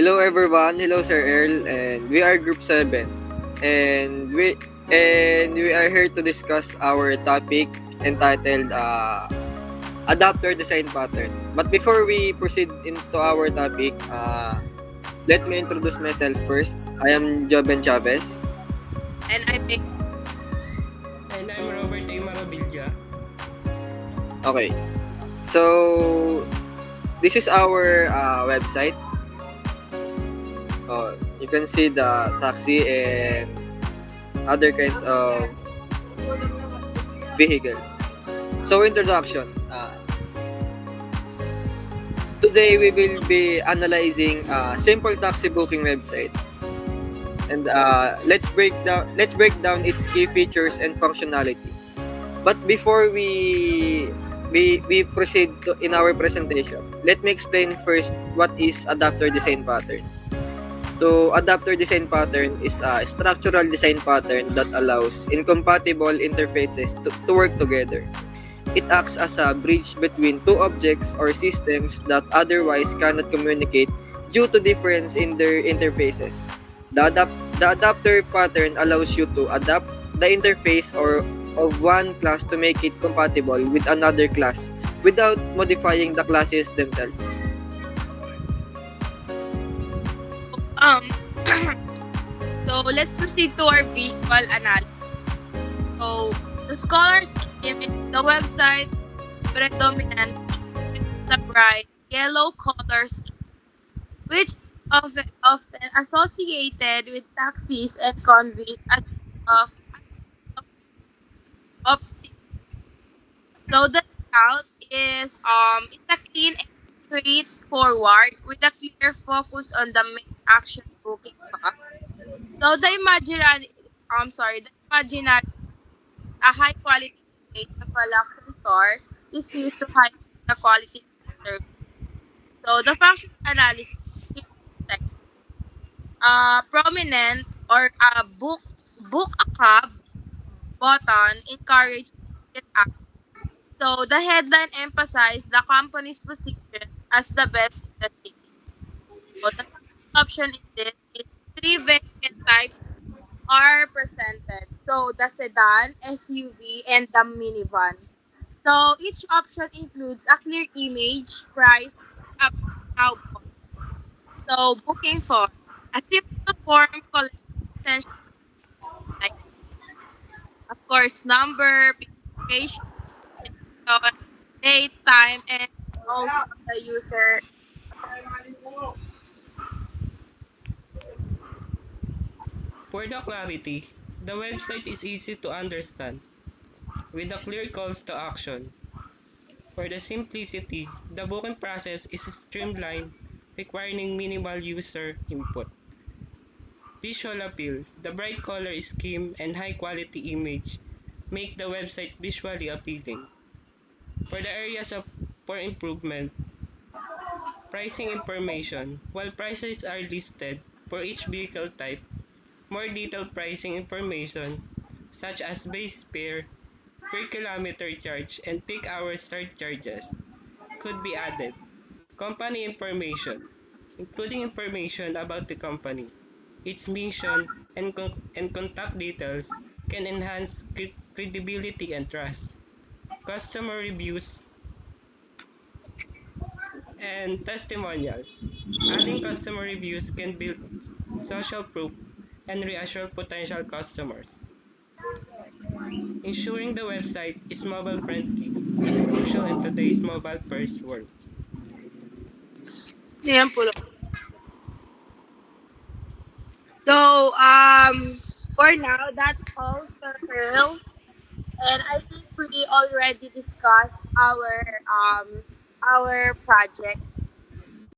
Hello everyone, hello Sir Earl, and we are Group 7. And we are here to discuss our topic entitled Adapter Design Pattern. But before we proceed into our topic, let me introduce myself first. I am Joben Chavez. And I make And I'm Robert A. Marabilla. Okay, so this is our website. You can see the taxi and other kinds of vehicle. So introduction. Today we will be analyzing simple taxi booking website, and let's break down its key features and functionality. But before we proceed in our presentation, let me explain first what is adapter design pattern. So, adapter design pattern is a structural design pattern that allows incompatible interfaces to work together. It acts as a bridge between two objects or systems that otherwise cannot communicate due to difference in their interfaces. The adapter pattern allows you to adapt the interface or of one class to make it compatible with another class without modifying the classes themselves. um so let's proceed to our visual analysis. So the scholar's image, the website predominantly the bright yellow color scheme, which is often associated with taxis and conveys as of optic. So the layout is a clean and straightforward with a clear focus on the main action booking path. So the imaginary a high quality image of a luxury car is used to highlight the quality of the service. So the functional analysis prominent or book a cab button encourage it up. So the headline emphasized the company's position as the best in the city. So the option in this is three vehicle types are presented. So the sedan, SUV, and the minivan. So each option includes a clear image, price, up now. So booking for a simple form collect essential like of course number, location, date, time, and also the user. For the clarity, the website is easy to understand with the clear calls to action. For the simplicity, the booking process is streamlined, requiring minimal user input. Visual appeal, the bright color scheme and high quality image make the website visually appealing. For the areas for improvement, pricing information, while prices are listed for each vehicle type, more detailed pricing information such as base fare, per kilometer charge, and peak hour surcharges could be added. Company information, including information about the company, its mission, and contact details, can enhance credibility and trust. Customer reviews and testimonials. Adding customer reviews can build social proof and reassure potential customers. Ensuring the website is mobile friendly is crucial in today's mobile first world. Yan po. So for now that's all Sir Earl. And I think we already discussed our project.